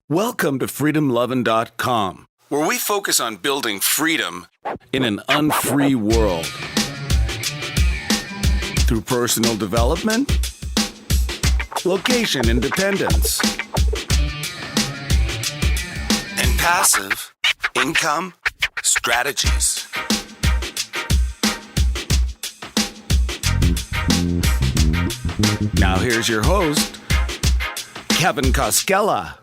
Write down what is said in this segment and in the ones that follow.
Welcome to FreedomLovin.com, where we focus on building freedom in an unfree world. Through personal development, location independence, and passive income strategies. Now here's your host, Kevin Koskela.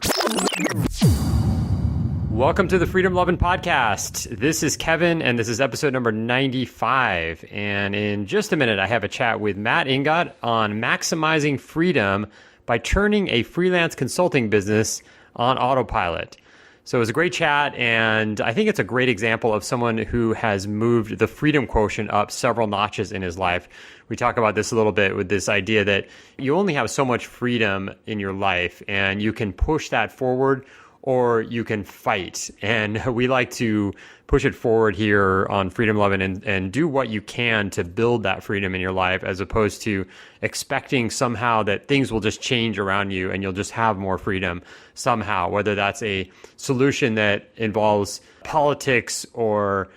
Welcome to the Freedom Lovin' Podcast. This is Kevin, and this is episode number 95. And in just a minute, I have a chat with Matt Inglot on maximizing freedom by turning a freelance consulting business on autopilot. So it was a great chat, and I think it's a great example of someone who has moved the freedom quotient up several notches in his life. We talk about this a little bit with this idea that you only have so much freedom in your life, and you can push that forward or you can fight. And we like to push it forward here on Freedom Lovin' and do what you can to build that freedom in your life, as opposed to expecting somehow that things will just change around you and you'll just have more freedom somehow, whether that's a solution that involves politics or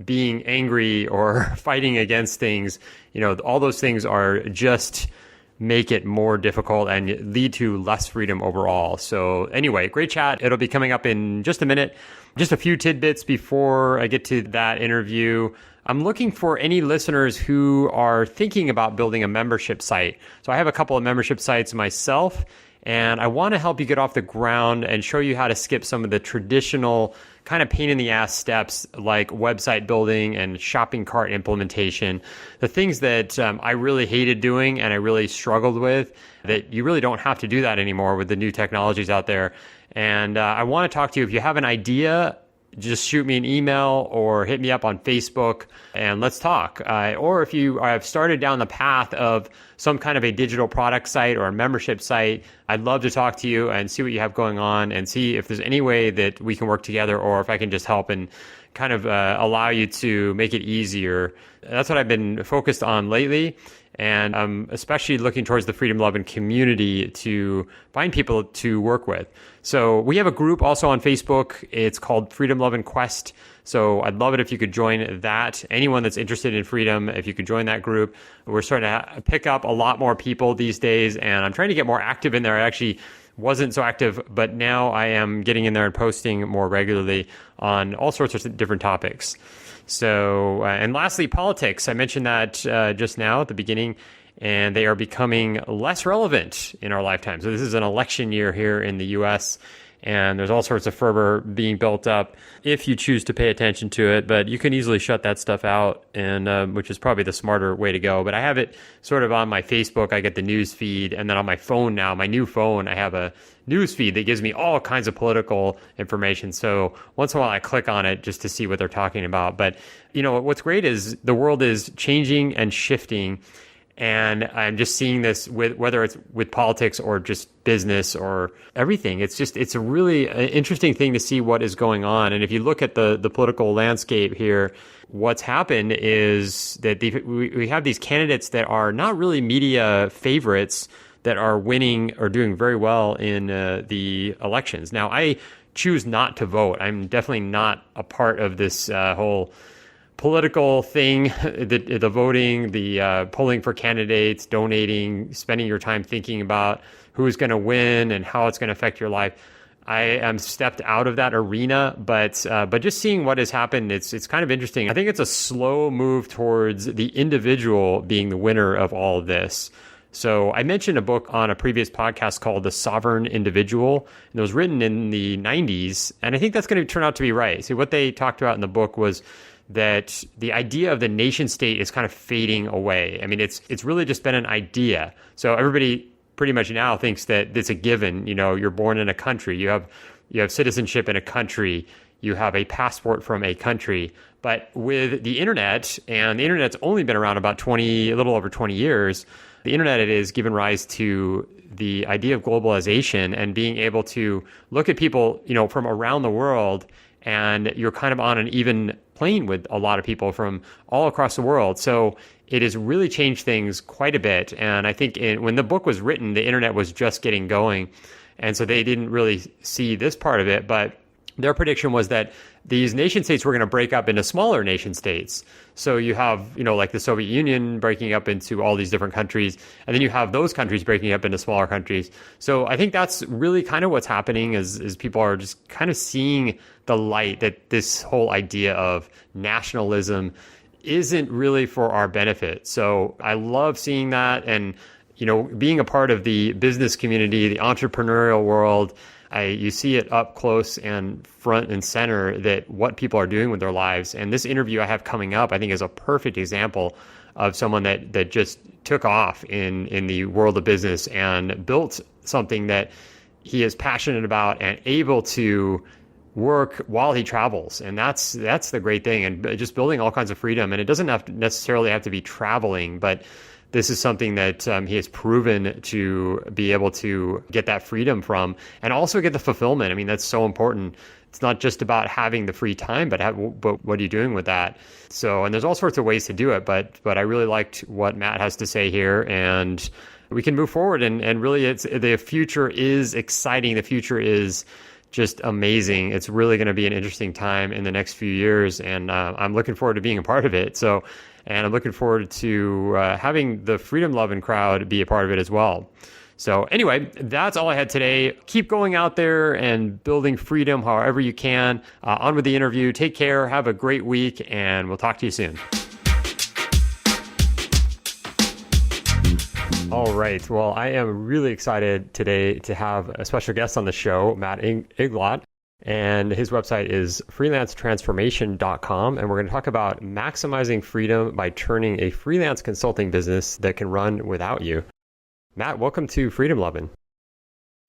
being angry or fighting against things. You know, all those things are just make it more difficult and lead to less freedom overall. So anyway, great chat. It'll be coming up in just a minute. Just a few tidbits before I get to that interview. I'm looking for any listeners who are thinking about building a membership site. So I have a couple of membership sites myself, and I want to help you get off the ground and show you how to skip some of the traditional kind of pain in the ass steps like website building and shopping cart implementation, the things that I really hated doing and I really struggled with, that you really don't have to do that anymore with the new technologies out there. And I want to talk to you. If you have an idea, just shoot me an email or hit me up on Facebook and let's talk. Or if you have started down the path of some kind of a digital product site or a membership site, I'd love to talk to you and see what you have going on and see if there's any way that we can work together, or if I can just help and kind of allow you to make it easier. That's what I've been focused on lately. And I'm especially looking towards the Freedom Lovin' community to find people to work with. So we have a group also on Facebook. It's called Freedom Lovin' Quest. So I'd love it if you could join that. Anyone that's interested in freedom, if you could join that group. We're starting to pick up a lot more people these days, and I'm trying to get more active in there. I actually wasn't so active, but now I am getting in there and posting more regularly on all sorts of different topics. So, and lastly, politics. I mentioned that just now at the beginning, and they are becoming less relevant in our lifetime. So this is an election year here in the U.S., and there's all sorts of fervor being built up if you choose to pay attention to it. But you can easily shut that stuff out, and which is probably the smarter way to go. But I have it sort of on my Facebook. I get the news feed, and then on my phone now, my new phone, I have a news feed that gives me all kinds of political information. So once in a while I click on it just to see what they're talking about. But you know, what's great is the world is changing and shifting. And I'm just seeing this with whether it's with politics or just business or everything. It's a really interesting thing to see what is going on. And if you look at the political landscape here, what's happened is that we have these candidates that are not really media favorites that are winning or doing very well in the elections. Now, I choose not to vote. I'm definitely not a part of this whole political thing, the voting, the polling for candidates, donating, spending your time thinking about who's going to win and how it's going to affect your life. I am stepped out of that arena, but just seeing what has happened, it's kind of interesting. I think it's a slow move towards the individual being the winner of all of this. So I mentioned a book on a previous podcast called The Sovereign Individual, and it was written in the 90s, and I think that's going to turn out to be right. So what they talked about in the book was that the idea of the nation state is kind of fading away. I mean, it's really just been an idea. So everybody pretty much now thinks that it's a given. You know, you're born in a country, you have citizenship in a country, you have a passport from a country. But with the internet, and the internet's only been around about a little over 20 years, the internet has given rise to the idea of globalization and being able to look at people, you know, from around the world, and you're kind of on an even plane with a lot of people from all across the world. So it has really changed things quite a bit. And I think when the book was written, the internet was just getting going. And so they didn't really see this part of it, but their prediction was that these nation states were going to break up into smaller nation states. So you have, like the Soviet Union breaking up into all these different countries, and then you have those countries breaking up into smaller countries. So I think that's really kind of what's happening is people are just kind of seeing the light that this whole idea of nationalism isn't really for our benefit. So I love seeing that. And, being a part of the business community, the entrepreneurial world, you see it up close and front and center that what people are doing with their lives. And this interview I have coming up, I think, is a perfect example of someone that just took off in the world of business and built something that he is passionate about and able to work while he travels. And that's the great thing. And just building all kinds of freedom. And it doesn't necessarily have to be traveling, but this is something that he has proven to be able to get that freedom from, and also get the fulfillment. I mean, that's so important. It's not just about having the free time, but what are you doing with that? So, and there's all sorts of ways to do it, but I really liked what Matt has to say here, and we can move forward. And really, the future is exciting. The future is just amazing. It's really going to be an interesting time in the next few years, and I'm looking forward to being a part of it. And I'm looking forward to having the Freedom Loving crowd be a part of it as well. So anyway, that's all I had today. Keep going out there and building freedom however you can. On with the interview. Take care. Have a great week, and we'll talk to you soon. All right. Well, I am really excited today to have a special guest on the show, Matt Inglot. And his website is freelancetransformation.com. And we're going to talk about maximizing freedom by turning a freelance consulting business that can run without you. Matt, welcome to Freedom Lovin'.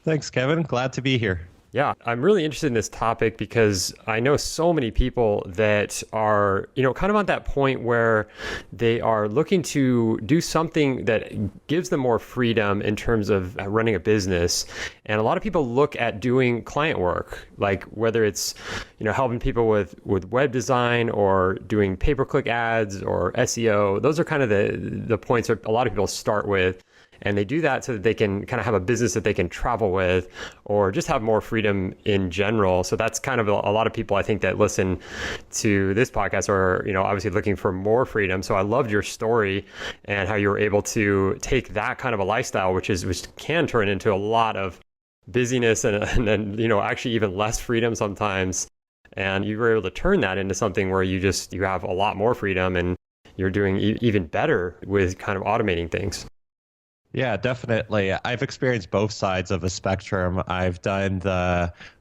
Thanks, Kevin. Glad to be here. Yeah, I'm really interested in this topic because I know so many people that are, kind of on that point where they are looking to do something that gives them more freedom in terms of running a business. And a lot of people look at doing client work, like whether it's, helping people with web design or doing pay-per-click ads or SEO. Those are kind of the points that a lot of people start with. And they do that so that they can kind of have a business that they can travel with or just have more freedom in general. So that's kind of a lot of people, I think, that listen to this podcast are, obviously looking for more freedom. So I loved your story and how you were able to take that kind of a lifestyle, which can turn into a lot of busyness and then, actually even less freedom sometimes. And you were able to turn that into something where you have a lot more freedom and you're doing even better with kind of automating things. Yeah, definitely. I've experienced both sides of a spectrum. I've done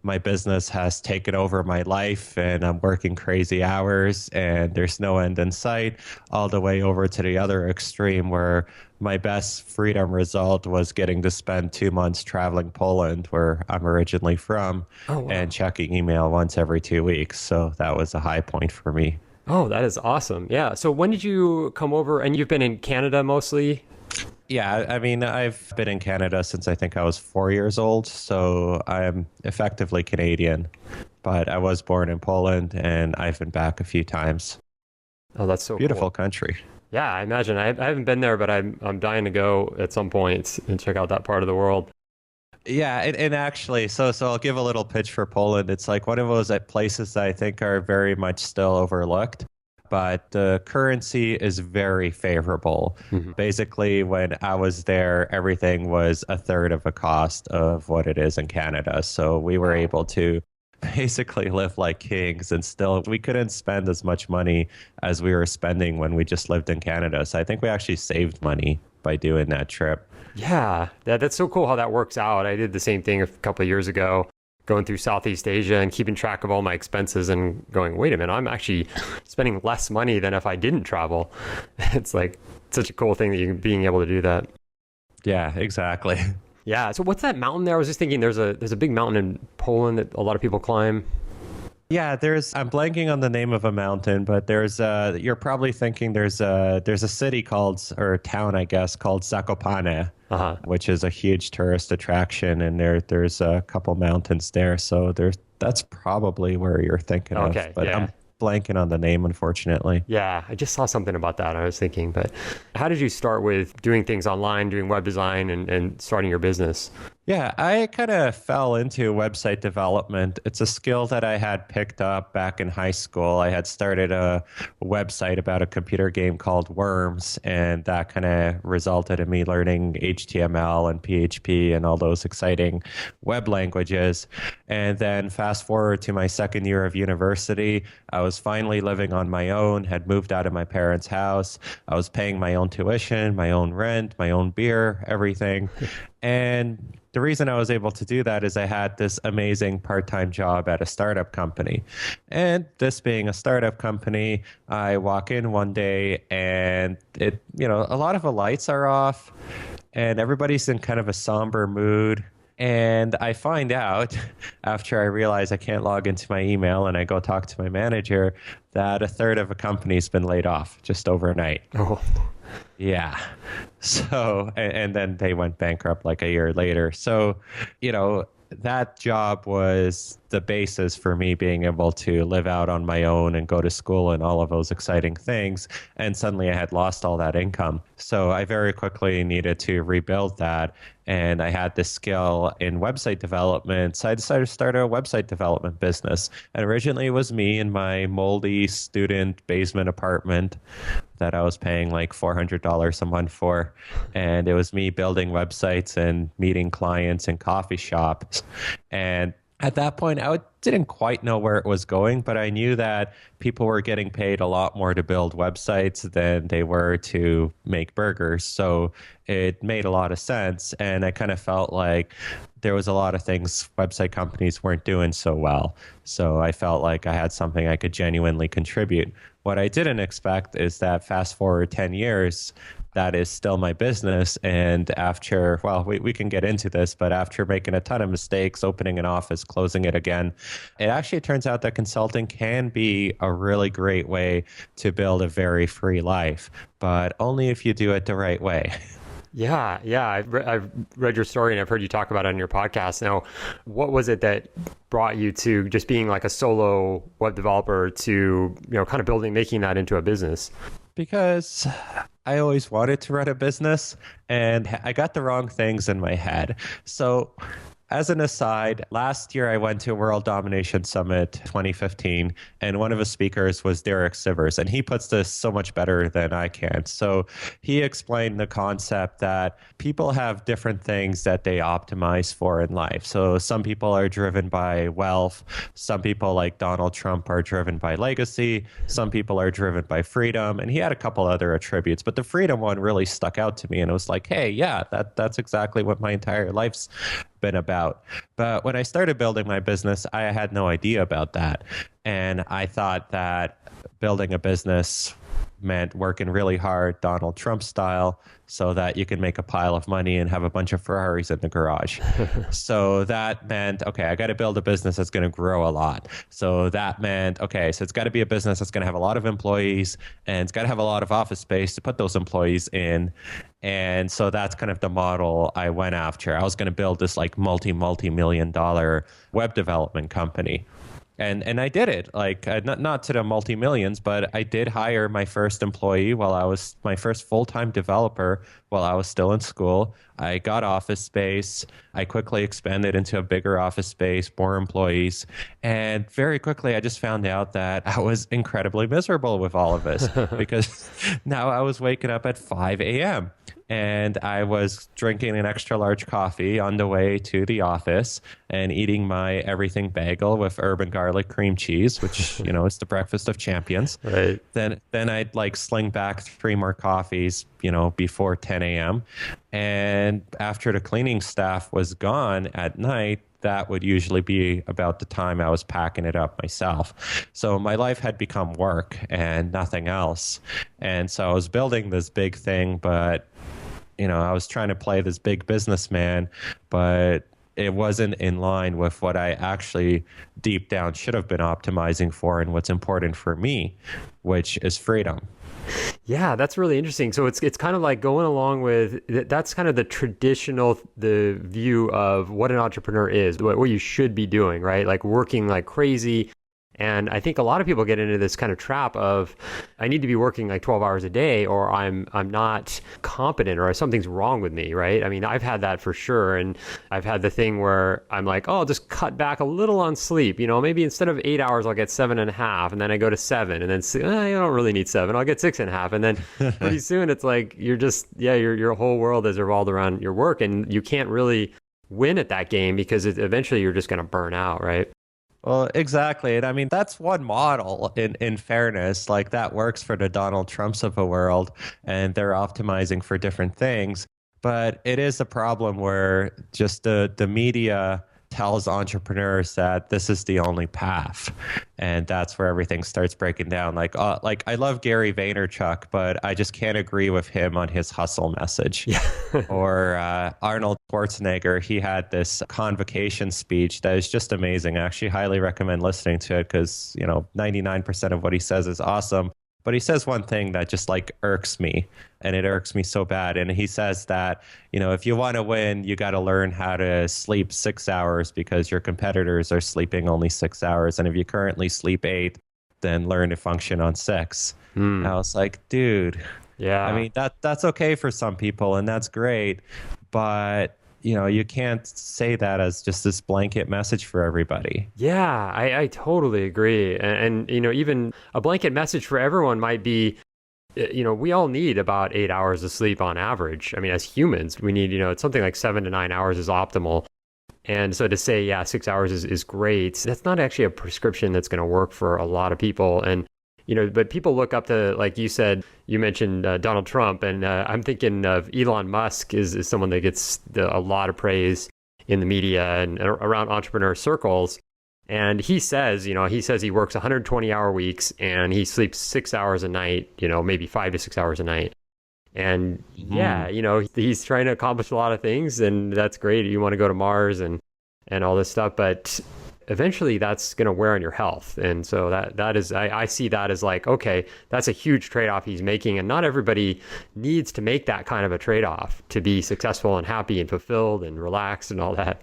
my business has taken over my life and I'm working crazy hours and there's no end in sight, all the way over to the other extreme where my best freedom result was getting to spend 2 months traveling Poland, where I'm originally from, oh, wow, and checking email once every 2 weeks. So that was a high point for me. Oh, that is awesome. Yeah. So when did you come over? And you've been in Canada mostly? Yeah, I mean, I've been in Canada since I think I was 4 years old, so I'm effectively Canadian, but I was born in Poland and I've been back a few times. Oh, that's so beautiful cool. Country. Yeah, I imagine. I haven't been there, but I'm dying to go at some point and check out that part of the world. Yeah, and actually, so I'll give a little pitch for Poland. It's like one of those places that I think are very much still overlooked. But the currency is very favorable. Mm-hmm. Basically, when I was there, everything was a third of the cost of what it is in Canada. So we were able to basically live like kings, and still we couldn't spend as much money as we were spending when we just lived in Canada. So I think we actually saved money by doing that trip. Yeah, that's so cool how that works out. I did the same thing a couple of years ago, going through Southeast Asia and keeping track of all my expenses and going, wait a minute, I'm actually spending less money than if I didn't travel. It's like such a cool thing that being able to do that. Yeah, exactly. Yeah. So what's that mountain there? I was just thinking there's a big mountain in Poland that a lot of people climb. Yeah, I'm blanking on the name of a mountain, but you're probably thinking there's a city or town, I guess, called Zakopane, which is a huge tourist attraction, and there's a couple mountains there. So that's probably where you're thinking of. But yeah. I'm blanking on the name, unfortunately. Yeah, I just saw something about that. I was thinking, but how did you start with doing things online, doing web design and starting your business? Yeah, I kind of fell into website development. It's a skill that I had picked up back in high school. I had started a website about a computer game called Worms, and that kind of resulted in me learning HTML and PHP and all those exciting web languages. And then fast forward to my second year of university, I was finally living on my own, had moved out of my parents' house. I was paying my own tuition, my own rent, my own beer, everything. And the reason I was able to do that is I had this amazing part-time job at a startup company. And this being a startup company, I walk in one day and a lot of the lights are off and everybody's in kind of a somber mood. And I find out after I realize I can't log into my email and I go talk to my manager that a third of a company's been laid off just overnight. Oh. Yeah. So, and then they went bankrupt like a year later. So, that job was the basis for me being able to live out on my own and go to school and all of those exciting things. And suddenly I had lost all that income. So I very quickly needed to rebuild that. And I had this skill in website development. So I decided to start a website development business. And originally it was me in my moldy student basement apartment that I was paying like $400 a month for. And it was me building websites and meeting clients in coffee shops. And at that point, I didn't quite know where it was going, but I knew that people were getting paid a lot more to build websites than they were to make burgers. So it made a lot of sense. And I kind of felt like there was a lot of things website companies weren't doing so well. So I felt like I had something I could genuinely contribute. What I didn't expect is that fast forward 10 years, that is still my business. And after, well, we can get into this, but after making a ton of mistakes, opening an office, closing it again, it actually turns out that consulting can be a really great way to build a very free life, but only if you do it the right way. Yeah. I've read your story and I've heard you talk about it on your podcast. Now, what was it that brought you to just being like a solo web developer to, kind of making that into a business? Because I always wanted to run a business and I got the wrong things in my head. So as an aside, last year I went to World Domination Summit 2015, and one of the speakers was Derek Sivers, and he puts this so much better than I can. So he explained the concept that people have different things that they optimize for in life. So some people are driven by wealth. Some people, like Donald Trump, are driven by legacy. Some people are driven by freedom. And he had a couple other attributes, but the freedom one really stuck out to me. And it was like, hey, yeah, that's exactly what my entire life's been about. But when I started building my business, I had no idea about that. And I thought that building a business meant working really hard, Donald Trump style, so that you can make a pile of money and have a bunch of Ferraris in the garage. So that meant, okay, I got to build a business that's going to grow a lot. So that meant, okay, so it's got to be a business that's going to have a lot of employees and it's got to have a lot of office space to put those employees in. And so that's kind of the model I went after. I was going to build this like multi-million dollar web development company. And I did it, like not to the multi-millions, but I did hire my first employee my first full-time developer while I was still in school. I got office space. I quickly expanded into a bigger office space, more employees. And very quickly, I just found out that I was incredibly miserable with all of this because now I was waking up at 5 a.m. and I was drinking an extra large coffee on the way to the office and eating my everything bagel with urban garlic cream cheese, which, is the breakfast of champions. Right. Then I'd like sling back 3 more coffees, before 10 a.m. And after the cleaning staff was gone at night, that would usually be about the time I was packing it up myself. So my life had become work and nothing else. And so I was building this big thing, but I was trying to play this big businessman, but it wasn't in line with what I actually deep down should have been optimizing for and what's important for me, which is freedom. Yeah, that's really interesting. So it's kind of like going along with, that's kind of the view of what an entrepreneur is, what you should be doing, right? Like working like crazy, And I think a lot of people get into this kind of trap of, I need to be working like 12 hours a day, or I'm not competent, or something's wrong with me, right? I mean, I've had that for sure. And I've had the thing where I'm like, oh, I'll just cut back a little on sleep. Maybe instead of 8 hours, I'll get 7.5, and then I go to 7, and then I don't really need 7. I'll get 6.5. And then pretty soon it's like, your whole world is revolved around your work, and you can't really win at that game because eventually you're just going to burn out, right? Well, exactly. And I mean, that's one model in fairness. Like that works for the Donald Trumps of the world, and they're optimizing for different things. But it is a problem where just the media tells entrepreneurs that this is the only path, and that's where everything starts breaking down. Like I love Gary Vaynerchuk, but I just can't agree with him on his hustle message. Yeah. Or Arnold Schwarzenegger, he had this convocation speech that is just amazing. I actually highly recommend listening to it because 99% of what he says is awesome. But he says one thing that just like irks me, and it irks me so bad. And he says that, if you want to win, you got to learn how to sleep 6 hours because your competitors are sleeping only 6 hours. And if you currently sleep 8, then learn to function on 6. And I was like, dude, yeah. I mean, that's okay for some people, and that's great. But you can't say that as just this blanket message for everybody. Yeah, I totally agree. And even a blanket message for everyone might be, we all need about 8 hours of sleep on average. I mean, as humans, we need, it's something like 7 to 9 hours is optimal. And so to say, 6 hours is great, that's not actually a prescription that's going to work for a lot of people. And but people look up to, like you said, you mentioned Donald Trump, and I'm thinking of Elon Musk is someone that gets a lot of praise in the media and around entrepreneur circles. And he says he works 120-hour weeks, and he sleeps 6 hours a night, maybe 5 to 6 hours a night. And he's trying to accomplish a lot of things, and that's great. You want to go to Mars and all this stuff, but eventually that's going to wear on your health. And so that is, I see that as like, okay, that's a huge trade-off he's making. And not everybody needs to make that kind of a trade-off to be successful and happy and fulfilled and relaxed and all that.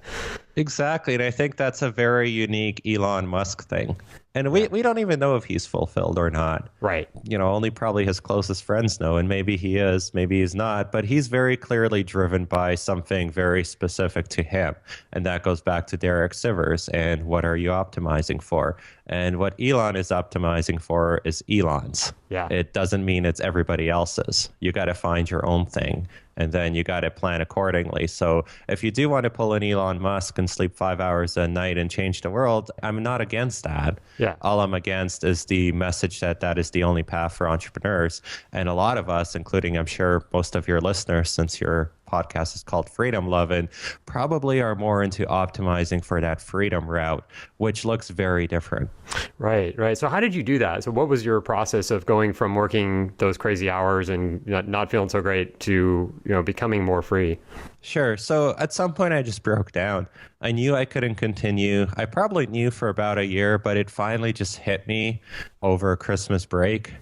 Exactly. And I think that's a very unique Elon Musk thing. And we don't even know if he's fulfilled or not. Right. Only probably his closest friends know, and maybe he is, maybe he's not, but he's very clearly driven by something very specific to him. And that goes back to Derek Sivers and what are you optimizing for? And what Elon is optimizing for is Elon's. Yeah. It doesn't mean it's everybody else's. You got to find your own thing, and then you got to plan accordingly. So if you do want to pull an Elon Musk and sleep 5 hours a night and change the world, I'm not against that. Yeah. All I'm against is the message that is the only path for entrepreneurs. And a lot of us, including I'm sure most of your listeners, since your podcast is called Freedom Lovin', probably are more into optimizing for that freedom route, which looks very different. Right. So how did you do that? So what was your process of going from working those crazy hours and not feeling so great to, becoming more free? Sure. So at some point I just broke down. I knew I couldn't continue. I probably knew for about a year, but it finally just hit me over Christmas break.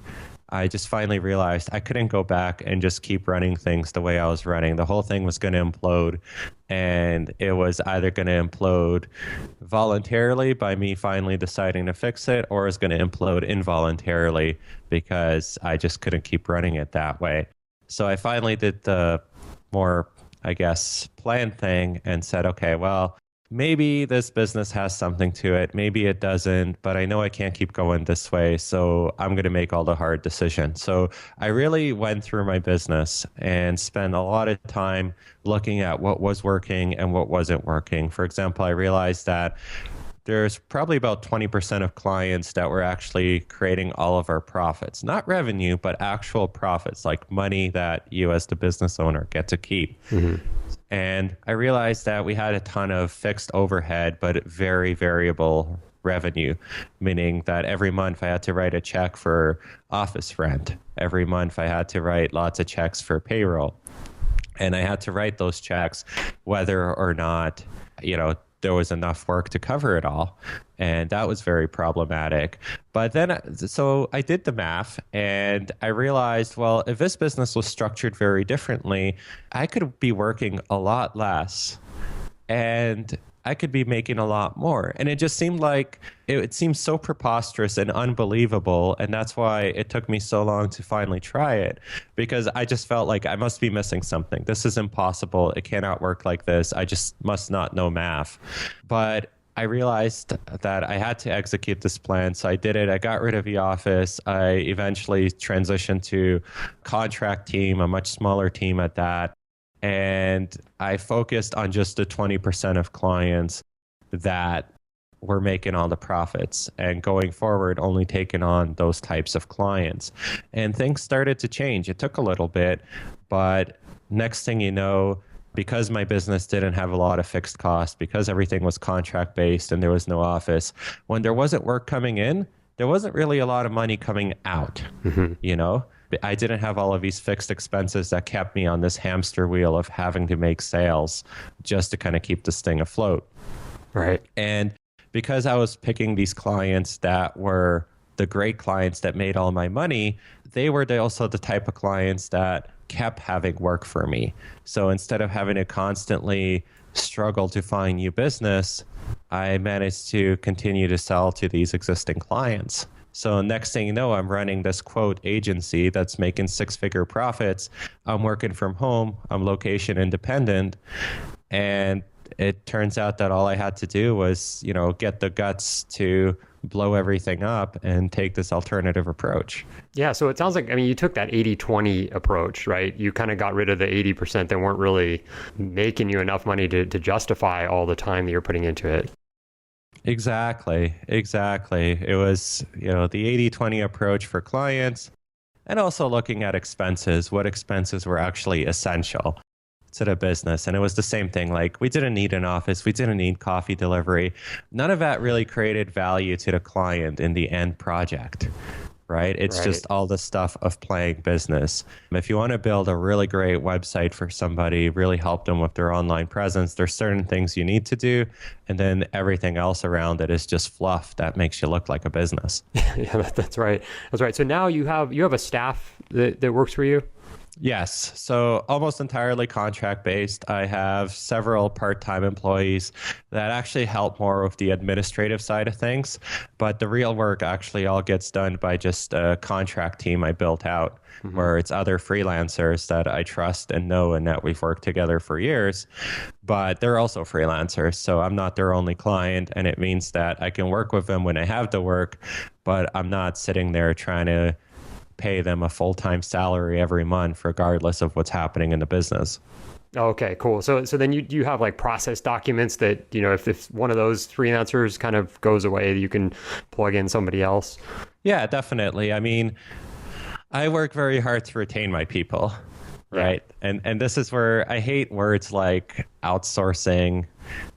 I just finally realized I couldn't go back and just keep running things the way I was running. The whole thing was going to implode, and it was either going to implode voluntarily by me finally deciding to fix it, or it's going to implode involuntarily because I just couldn't keep running it that way. So I finally did the more, planned thing and said, okay, well, maybe this business has something to it. Maybe it doesn't, but I know I can't keep going this way. So I'm going to make all the hard decisions. So I really went through my business and spent a lot of time looking at what was working and what wasn't working. For example, I realized that there's probably about 20% of clients that were actually creating all of our profits, not revenue, but actual profits, like money that you as the business owner get to keep. Mm-hmm. And I realized that we had a ton of fixed overhead, but very variable revenue, meaning that every month I had to write a check for office rent. Every month I had to write lots of checks for payroll. And I had to write those checks whether or not, there was enough work to cover it all. And that was very problematic. But then, so I did the math and I realized, well, if this business was structured very differently, I could be working a lot less. And I could be making a lot more. And it just seemed like it seemed so preposterous and unbelievable. And that's why it took me so long to finally try it, because I just felt like I must be missing something. This is impossible. It cannot work like this. I just must not know math. But I realized that I had to execute this plan. So I did it. I got rid of the office. I eventually transitioned to contract team, a much smaller team at that. And I focused on just the 20% of clients that were making all the profits, and going forward, only taking on those types of clients. And things started to change. It took a little bit, but next thing you know, because my business didn't have a lot of fixed costs, because everything was contract based and there was no office, when there wasn't work coming in, there wasn't really a lot of money coming out, you know? I didn't have all of these fixed expenses that kept me on this hamster wheel of having to make sales just to kind of keep this thing afloat. Right. And because I was picking these clients that were the great clients that made all my money, they were also the type of clients that kept having work for me. So instead of having to constantly struggle to find new business, I managed to continue to sell to these existing clients. So next thing you know, I'm running this quote agency that's making 6-figure profits. I'm working from home. I'm location independent. And it turns out that all I had to do was, you know, get the guts to blow everything up and take this alternative approach. Yeah. So it sounds like, I mean, you took that 80-20 approach, right? You kind of got rid of the 80% that weren't really making you enough money to justify all the time that you're putting into it. Exactly. It was, you know, the 80-20 approach for clients, and also looking at expenses, what expenses were actually essential to the business. And it was the same thing. Like, we didn't need an office. We didn't need coffee delivery. None of that really created value to the client in the end project. Right? It's just all the stuff of playing business. If you want to build a really great website for somebody, really help them with their online presence, there's certain things you need to do. And then everything else around it is just fluff that makes you look like a business. Yeah, that's right. That's right. So now you have a staff that works for you? Yes. So almost entirely contract based. I have several part-time employees that actually help more with the administrative side of things. But the real work actually all gets done by just a contract team I built out, where it's other freelancers that I trust and know and that we've worked together for years. But they're also freelancers. So I'm not their only client. And it means that I can work with them when I have the work, but I'm not sitting there trying to pay them a full-time salary every month, regardless of what's happening in the business. Okay, cool. So then you have like process documents that, you know, if one of those freelancers kind of goes away, you can plug in somebody else. Yeah, definitely. I mean, I work very hard to retain my people, right? Yeah. And this is where I hate words like outsourcing,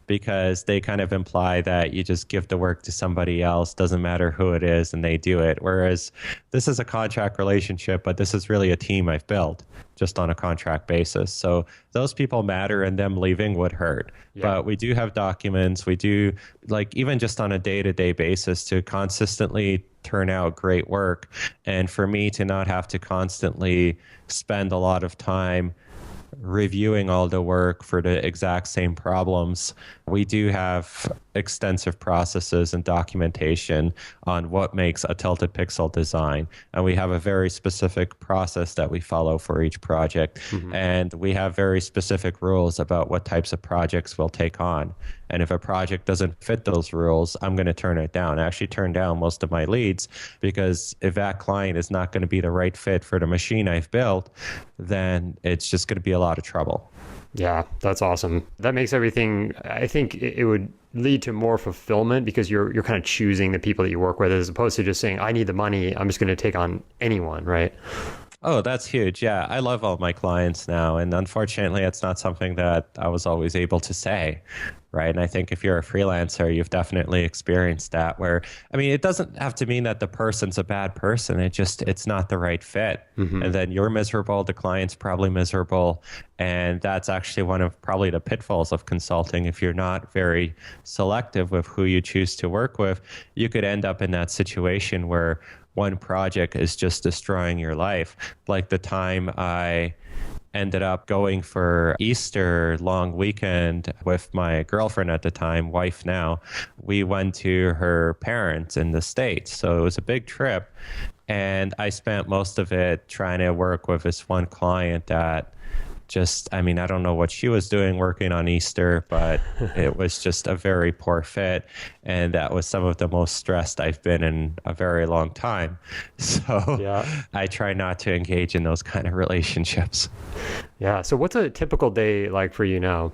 because they kind of imply that you just give the work to somebody else, doesn't matter who it is, and they do it. Whereas this is a contract relationship, but this is really a team I've built just on a contract basis. So those people matter, and them leaving would hurt. Yeah. But we do have documents. We do, like, even just on a day-to-day basis, to consistently turn out great work. And for me to not have to constantly spend a lot of time reviewing all the work for the exact same problems, we do have extensive processes and documentation on what makes a tilted pixel design. And we have a very specific process that we follow for each project. And we have very specific rules about what types of projects we'll take on. And if a project doesn't fit those rules, I'm going to turn it down. I actually turn down most of my leads, because if that client is not going to be the right fit for the machine I've built, then it's just going to be a lot of trouble. Yeah, that's awesome. That makes everything, I think it would lead to more fulfillment, because you're kind of choosing the people that you work with, as opposed to just saying, I need the money, I'm just going to take on anyone, right? Oh, that's huge. Yeah, I love all my clients now. And unfortunately, it's not something that I was always able to say, right? And I think if you're a freelancer, you've definitely experienced that, where, I mean, it doesn't have to mean that the person's a bad person. It's not the right fit. And then you're miserable, the client's probably miserable. And that's actually one of probably the pitfalls of consulting. If you're not very selective with who you choose to work with, you could end up in that situation where one project is just destroying your life. Like the time I ended up going for Easter long weekend with my girlfriend at the time, wife now. We went to her parents in the States. So it was a big trip. And I spent most of it trying to work with this one client that I don't know what she was doing working on Easter, but it was just a very poor fit. And that was some of the most stressed I've been in a very long time. So Yeah. I try not to engage in those kind of relationships. Yeah. So what's a typical day like for you now?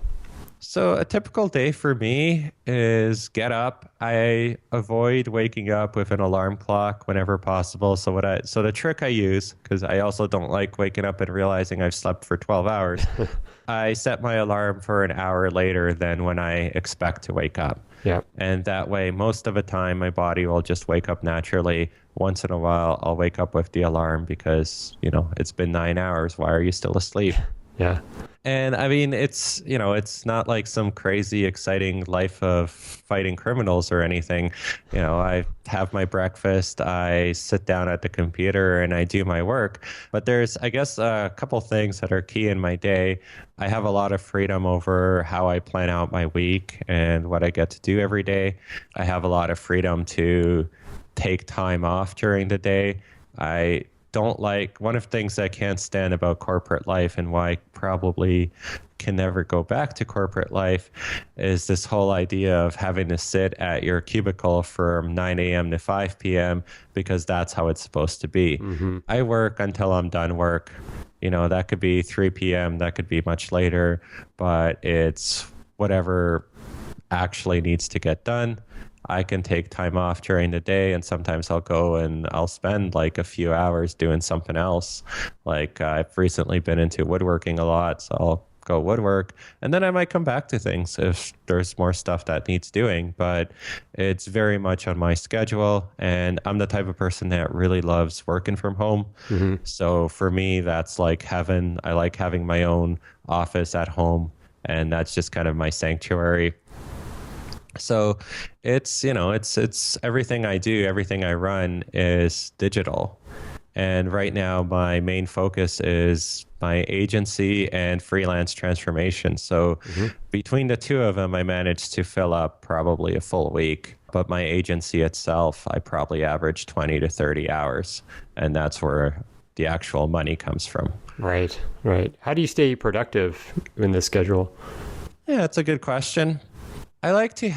So a typical day for me is get up. I avoid waking up with an alarm clock whenever possible. So the trick I use, because I also don't like waking up and realizing I've slept for 12 hours, I set my alarm for an hour later than when I expect to wake up. Yeah. And that way, most of the time, my body will just wake up naturally. Once in a while, I'll wake up with the alarm because, it's been 9 hours. Why are you still asleep? Yeah. And it's not like some crazy, exciting life of fighting criminals or anything. I have my breakfast, I sit down at the computer and I do my work. But there's, I guess, a couple things that are key in my day. I have a lot of freedom over how I plan out my week and what I get to do every day. I have a lot of freedom to take time off during the day. I don't like one of the things I can't stand about corporate life and why I probably can never go back to corporate life is this whole idea of having to sit at your cubicle from 9 a.m. to 5 p.m. because that's how it's supposed to be. Mm-hmm. I work until I'm done work. That could be 3 p.m., that could be much later, but it's whatever actually needs to get done. I can take time off during the day, and sometimes I'll go and I'll spend like a few hours doing something else. Like I've recently been into woodworking a lot, so I'll go woodwork, and then I might come back to things if there's more stuff that needs doing. But it's very much on my schedule, and I'm the type of person that really loves working from home. Mm-hmm. So for me, that's like heaven. I like having my own office at home, and that's just kind of my sanctuary. So it's everything I do, everything I run is digital. And right now my main focus is my agency and freelance transformation. So between the two of them, I managed to fill up probably a full week. But my agency itself, I probably average 20 to 30 hours. And that's where the actual money comes from. Right. How do you stay productive in this schedule? Yeah, that's a good question. I like to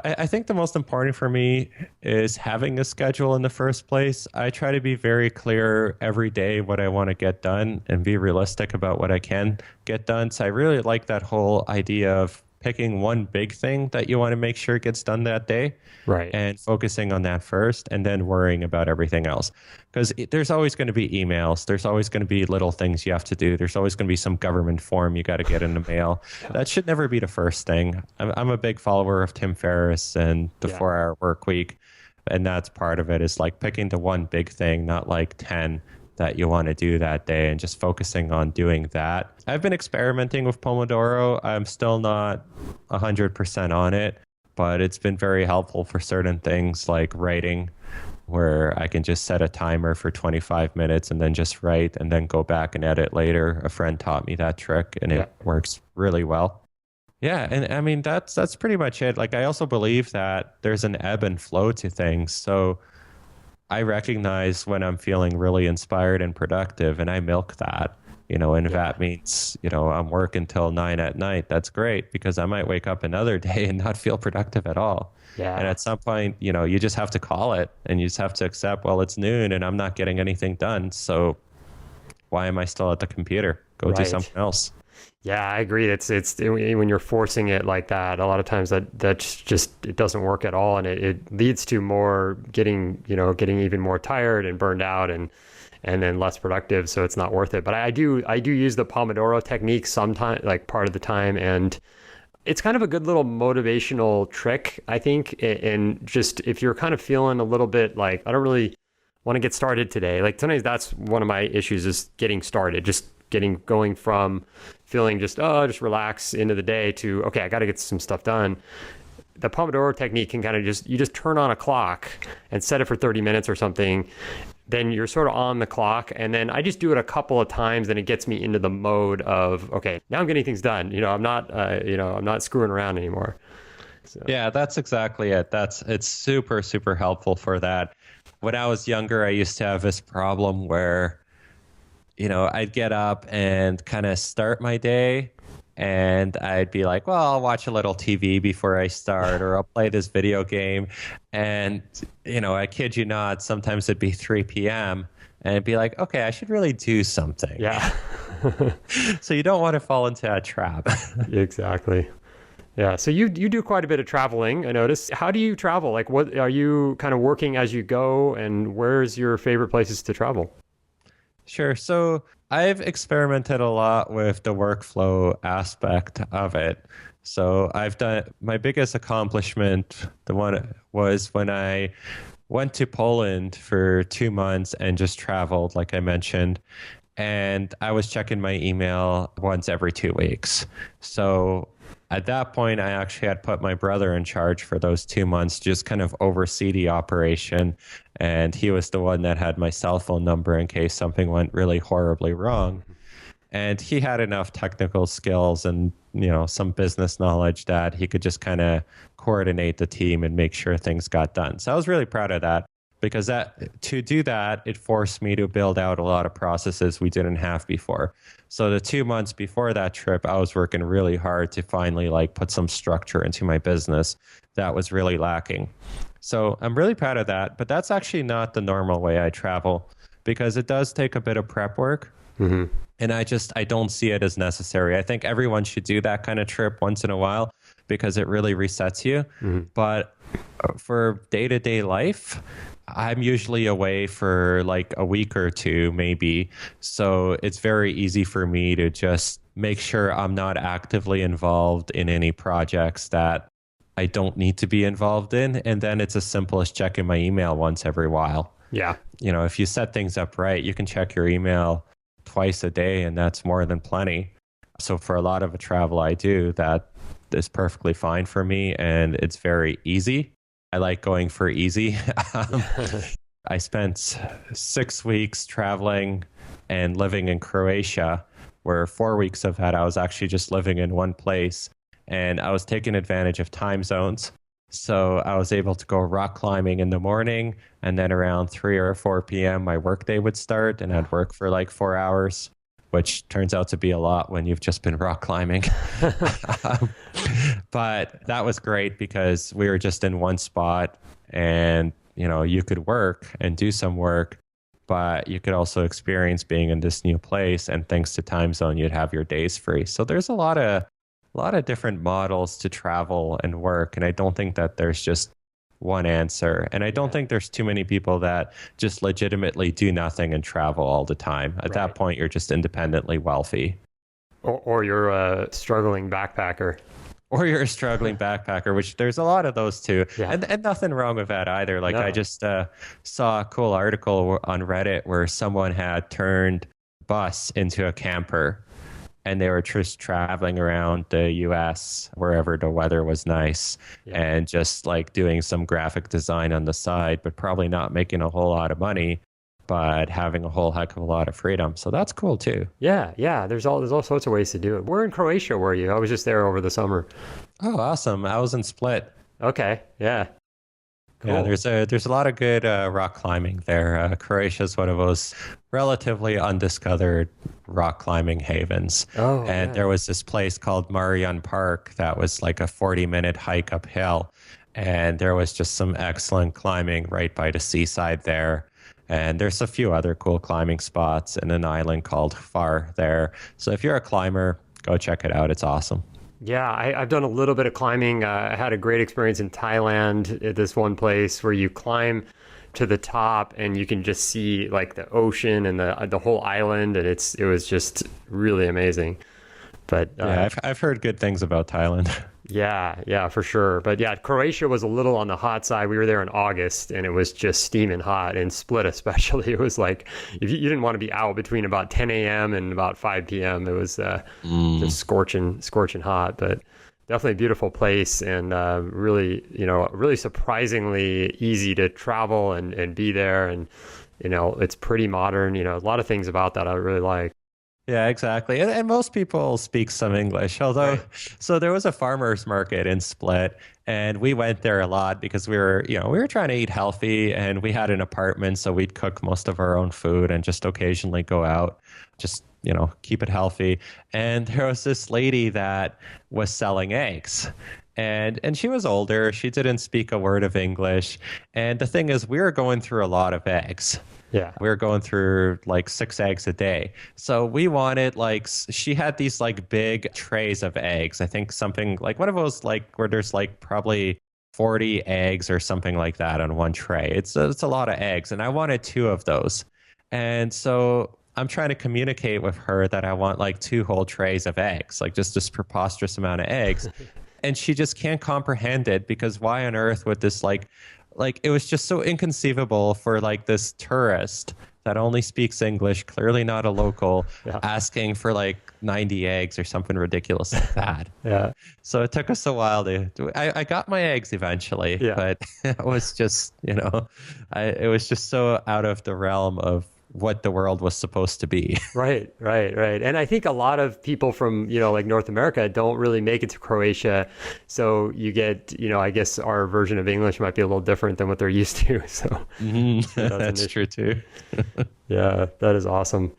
I think the most important for me is having a schedule in the first place. I try to be very clear every day what I want to get done and be realistic about what I can get done. So I really like that whole idea of picking one big thing that you want to make sure gets done that day. Right. And focusing on that first and then worrying about everything else. Because there's always going to be emails. There's always going to be little things you have to do. There's always going to be some government form you got to get in the mail. That should never be the first thing. I'm a big follower of Tim Ferriss and the 4-hour work week. And that's part of it is like picking the one big thing, not like 10 that you want to do that day and just focusing on doing that. I've been experimenting with Pomodoro. I'm still not 100% on it, but it's been very helpful for certain things like writing, where I can just set a timer for 25 minutes and then just write and then go back and edit later. A friend taught me that trick and it works really well. Yeah, and I mean, that's pretty much it. Like, I also believe that there's an ebb and flow to things. So I recognize when I'm feeling really inspired and productive, and I milk that, and if that means, I'm working till 9 at night, that's great, because I might wake up another day and not feel productive at all. Yeah. And at some point, you just have to call it and you just have to accept, well, it's noon and I'm not getting anything done. So why am I still at the computer? Go do something else. Yeah, I agree. It's when you're forcing it like that, a lot of times that's just, it doesn't work at all. And it leads to more getting even more tired and burned out and then less productive. So it's not worth it. But I do use the Pomodoro technique sometimes, like part of the time. And it's kind of a good little motivational trick, I think. And just if you're kind of feeling a little bit like, I don't really want to get started today. Like sometimes that's one of my issues is getting started, just going from feeling just relax into the day to, okay, I got to get some stuff done. The Pomodoro technique can kind of you just turn on a clock and set it for 30 minutes or something. then you're sort of on the clock. And then I just do it a couple of times and it gets me into the mode of, okay, now I'm getting things done. I'm not screwing around anymore. So. Yeah, that's exactly it. It's super, super helpful for that. When I was younger, I used to have this problem where, I'd get up and kind of start my day and I'd be like, well, I'll watch a little TV before I start, or I'll play this video game. And, I kid you not, sometimes it'd be 3 p.m. and it'd be like, okay, I should really do something. Yeah. So you don't want to fall into that trap. Exactly. Yeah. So you do quite a bit of traveling, I noticed. How do you travel? Like, what are you kind of working as you go, and where's your favorite places to travel? Sure. So I've experimented a lot with the workflow aspect of it. So I've done my biggest accomplishment, the one was when I went to Poland for 2 months and just traveled, like I mentioned. And I was checking my email once every 2 weeks. So at that point, I actually had put my brother in charge for those 2 months, just kind of oversee the operation. And he was the one that had my cell phone number in case something went really horribly wrong. And he had enough technical skills and, some business knowledge that he could just kind of coordinate the team and make sure things got done. So I was really proud of that, because to do that, it forced me to build out a lot of processes we didn't have before. So the 2 months before that trip, I was working really hard to finally put some structure into my business that was really lacking. So I'm really proud of that, but that's actually not the normal way I travel, because it does take a bit of prep work. Mm-hmm. And I don't see it as necessary. I think everyone should do that kind of trip once in a while because it really resets you. Mm-hmm. But for day-to-day life, I'm usually away for a week or two, maybe. So it's very easy for me to just make sure I'm not actively involved in any projects that I don't need to be involved in. And then it's as simple as checking my email once every while. Yeah. If you set things up right, you can check your email twice a day, and that's more than plenty. So for a lot of the travel I do, that is perfectly fine for me, and it's very easy. I like going for easy. I spent 6 weeks traveling and living in Croatia, where 4 weeks of that I was actually just living in one place, and I was taking advantage of time zones. So I was able to go rock climbing in the morning, and then around 3 or 4 p.m. my workday would start, and I'd work for 4 hours, which turns out to be a lot when you've just been rock climbing. But that was great because we were just in one spot, and you could work and do some work, but you could also experience being in this new place, and thanks to time zone, you'd have your days free. So there's a lot of different models to travel and work. And I don't think that there's just one answer. And I don't think there's too many people that just legitimately do nothing and travel all the time. At that point, you're just independently wealthy. Or you're a struggling backpacker. Or you're a struggling backpacker, which there's a lot of those too. Yeah. And nothing wrong with that either. No. I just saw a cool article on Reddit where someone had turned bus into a camper. And they were just traveling around the U.S. wherever the weather was nice, and just doing some graphic design on the side, but probably not making a whole lot of money, but having a whole heck of a lot of freedom. So that's cool too. Yeah. There's all sorts of ways to do it. Where in Croatia were you? I was just there over the summer. Oh, awesome! I was in Split. Okay. Yeah. Cool. Yeah, there's a lot of good rock climbing there. Croatia is one of those relatively undiscovered rock climbing havens. Oh, and there was this place called Marijan Park that was a 40-minute hike uphill. And there was just some excellent climbing right by the seaside there. And there's a few other cool climbing spots in an island called Hvar there. So if you're a climber, go check it out. It's awesome. Yeah, I've done a little bit of climbing. I had a great experience in Thailand at this one place where you climb to the top and you can just see the ocean and the whole island, and it was just really amazing. But I've heard good things about Thailand. Yeah, for sure. But yeah, Croatia was a little on the hot side. We were there in August and it was just steaming hot. And Split especially, it was if you didn't want to be out between about 10 a.m. and about 5 p.m. It was just scorching hot. But definitely a beautiful place, and really surprisingly easy to travel and be there. And It's pretty modern. A lot of things about that I really like. Yeah, exactly. And most people speak some English, although, Right. so there was a farmer's market in Split, and we went there a lot because we were trying to eat healthy, and we had an apartment, so we'd cook most of our own food and just occasionally go out, just, keep it healthy. And there was this lady that was selling eggs. And she was older. She didn't speak a word of English. And the thing is, we were going through a lot of eggs. Yeah. We were going through like 6 eggs a day. So we wanted she had these like big trays of eggs. I think something like one of those like where there's like probably 40 eggs or something like that on one tray. It's a lot of eggs. And I wanted 2 of those. And so I'm trying to communicate with her that I want like 2 whole trays of eggs, like just this preposterous amount of eggs. And she just can't comprehend it because why on earth would this like it was just so inconceivable for like this tourist that only speaks English, clearly not a local, asking for like 90 eggs or something ridiculous like that. Yeah. So it took us a while I got my eggs eventually, but it was just, it was just so out of the realm of what the world was supposed to be. Right. And I think a lot of people from, like North America don't really make it to Croatia. So you get, I guess our version of English might be a little different than what they're used to. So That's true too. Yeah, that is awesome.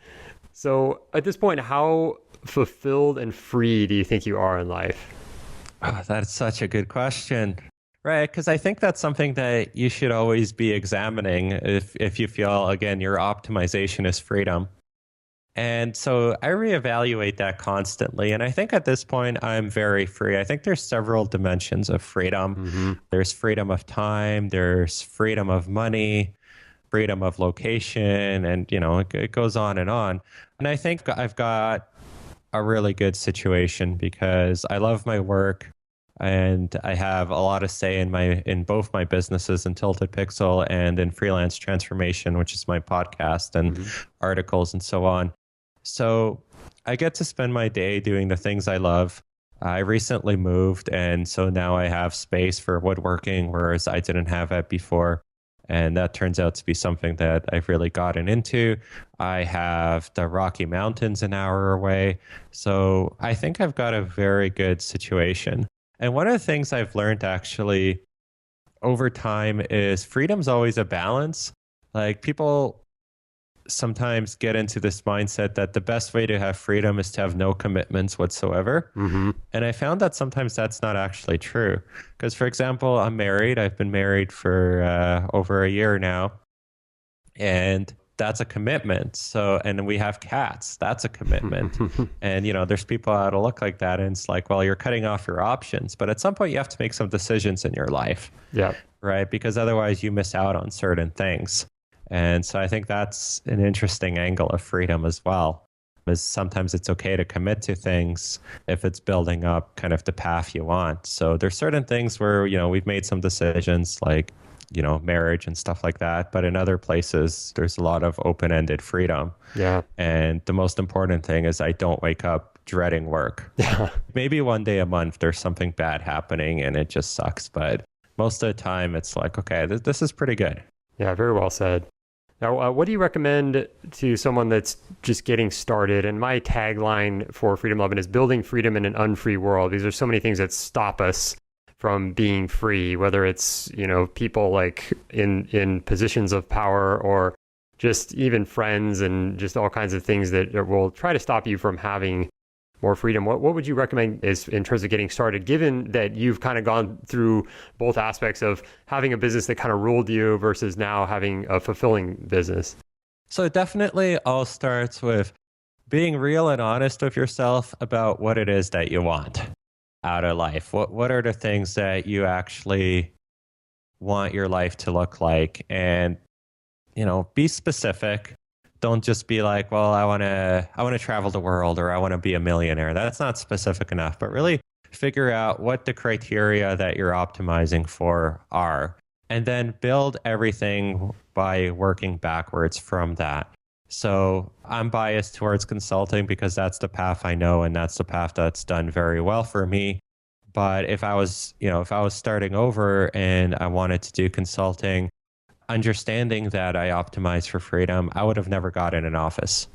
So at this point, how fulfilled and free do you think you are in life? Oh, that's such a good question. Right, because I think that's something that you should always be examining if you feel, again, your optimization is freedom. And so I reevaluate that constantly. And I think at this point, I'm very free. I think there's several dimensions of freedom. Mm-hmm. There's freedom of time, there's freedom of money, freedom of location, and, it goes on and on. And I think I've got a really good situation because I love my work. And I have a lot of say in both my businesses, in Tilted Pixel and in Freelance Transformation, which is my podcast and articles and so on. So I get to spend my day doing the things I love. I recently moved, and so now I have space for woodworking, whereas I didn't have it before. And that turns out to be something that I've really gotten into. I have the Rocky Mountains an hour away. So I think I've got a very good situation. And one of the things I've learned actually over time is freedom's always a balance. Like people sometimes get into this mindset that the best way to have freedom is to have no commitments whatsoever. Mm-hmm. And I found that sometimes that's not actually true. Because, for example, I'm married. I've been married for over a year now. And that's a commitment. So, and we have cats. That's a commitment. And, there's people that'll look like that. And it's like, well, you're cutting off your options. But at some point, you have to make some decisions in your life. Yeah. Right. Because otherwise, you miss out on certain things. And so I think that's an interesting angle of freedom as well. Is sometimes it's okay to commit to things if it's building up kind of the path you want. So there's certain things where, we've made some decisions like, marriage and stuff like that. But in other places, there's a lot of open-ended freedom. Yeah. And the most important thing is I don't wake up dreading work. Yeah. Maybe one day a month there's something bad happening and it just sucks. But most of the time it's like, okay, this is pretty good. Yeah, very well said. Now, what do you recommend to someone that's just getting started? And my tagline for Freedom Lovin' is building freedom in an unfree world. These are so many things that stop us from being free, whether it's, people like in positions of power or just even friends and just all kinds of things that will try to stop you from having more freedom. What would you recommend is in terms of getting started, given that you've kind of gone through both aspects of having a business that kind of ruled you versus now having a fulfilling business? So it definitely all starts with being real and honest with yourself about what it is that you want out of life. What are the things that you actually want your life to look like? And, be specific. Don't just be like, well, I want to travel the world or I want to be a millionaire. That's not specific enough, but really figure out what the criteria that you're optimizing for are, and then build everything by working backwards from that. So I'm biased towards consulting because that's the path I know and that's the path that's done very well for me. But if I was starting over and I wanted to do consulting, understanding that I optimize for freedom, I would have never gotten an office.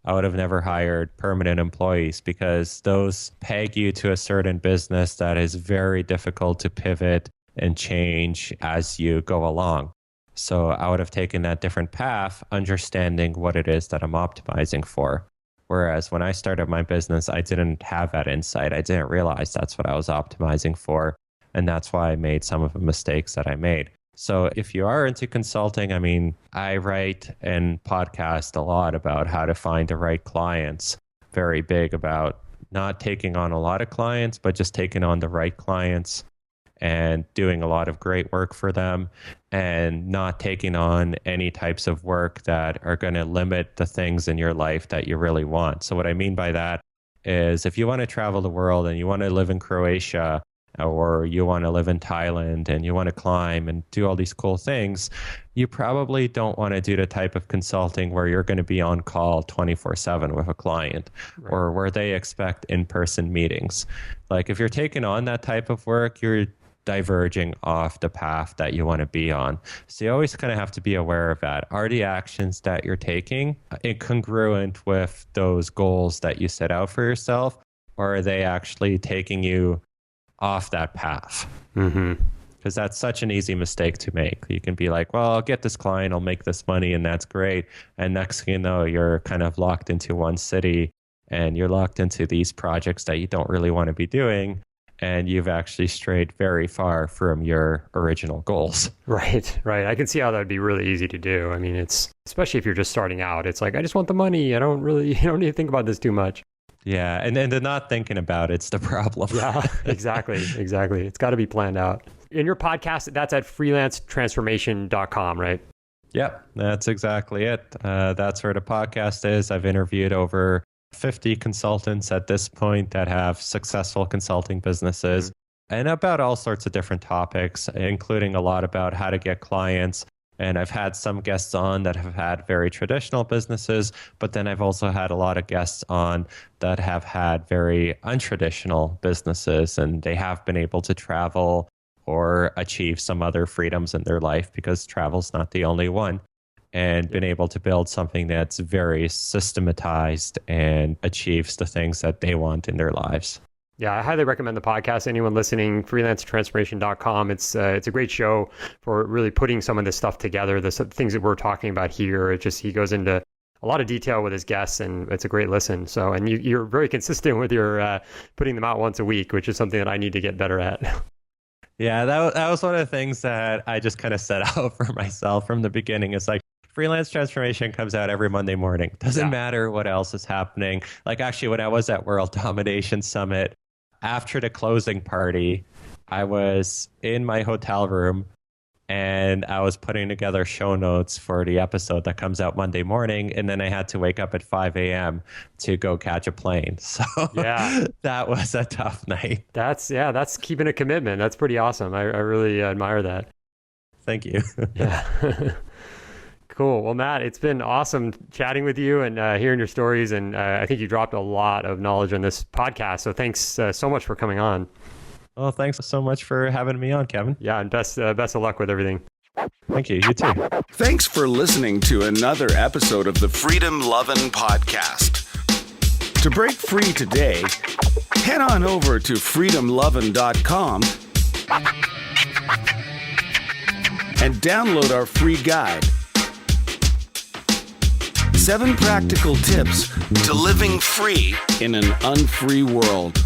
I would have never hired permanent employees because those peg you to a certain business that is very difficult to pivot and change as you go along. So I would have taken that different path, understanding what it is that I'm optimizing for. Whereas when I started my business, I didn't have that insight. I didn't realize that's what I was optimizing for. And that's why I made some of the mistakes that I made. So if you are into consulting, I mean, I write and podcast a lot about how to find the right clients. Very big about not taking on a lot of clients, but just taking on the right clients and doing a lot of great work for them and not taking on any types of work that are going to limit the things in your life that you really want. So what I mean by that is if you want to travel the world and you want to live in Croatia or you want to live in Thailand and you want to climb and do all these cool things, you probably don't want to do the type of consulting where you're going to be on call 24/7 with a client, right, or where they expect in-person meetings. Like if you're taking on that type of work, you're diverging off the path that you want to be on. So you always kind of have to be aware of that. Are the actions that you're taking incongruent with those goals that you set out for yourself, or are they actually taking you off that path? Because that's such an easy mistake to make. You can be like, well, I'll get this client, I'll make this money, and that's great. And next thing you know, you're kind of locked into one city and you're locked into these projects that you don't really want to be doing. And you've actually strayed very far from your original goals. Right. I can see how that would be really easy to do. I mean, it's especially if you're just starting out. It's like, I just want the money. I don't need to think about this too much. Yeah, and the not thinking about it's the problem. Yeah, exactly. It's got to be planned out. In your podcast, that's at freelancetransformation.com, right? Yep, that's exactly it. That's where the podcast is. I've interviewed over 50 consultants at this point that have successful consulting businesses, and about all sorts of different topics, including a lot about how to get clients. And I've had some guests on that have had very traditional businesses, but then I've also had a lot of guests on that have had very untraditional businesses, and they have been able to travel or achieve some other freedoms in their life, because travel's not the only one, and been able to build something that's very systematized and achieves the things that they want in their lives. Yeah, I highly recommend the podcast. Anyone listening, freelancetransformation.com. It's a great show for really putting some of this stuff together, the things that we're talking about here. He goes into a lot of detail with his guests, and it's a great listen. So, and you're very consistent with your putting them out once a week, which is something that I need to get better at. Yeah, that was one of the things that I just kind of set out for myself from the beginning. It's like, Freelance Transformation comes out every Monday morning. Doesn't matter what else is happening. Like actually, when I was at World Domination Summit, after the closing party, I was in my hotel room and I was putting together show notes for the episode that comes out Monday morning. And then I had to wake up at 5 a.m. to go catch a plane. So yeah, that was a tough night. That's keeping a commitment. That's pretty awesome. I really admire that. Thank you. Yeah. Cool. Well, Matt, it's been awesome chatting with you and hearing your stories. And I think you dropped a lot of knowledge on this podcast. So thanks so much for coming on. Well, thanks so much for having me on, Kevin. Yeah, and best of luck with everything. Thank you. You too. Thanks for listening to another episode of the Freedom Lovin' Podcast. To break free today, head on over to freedomlovin.com and download our free guide. 7 practical tips to living free in an unfree world.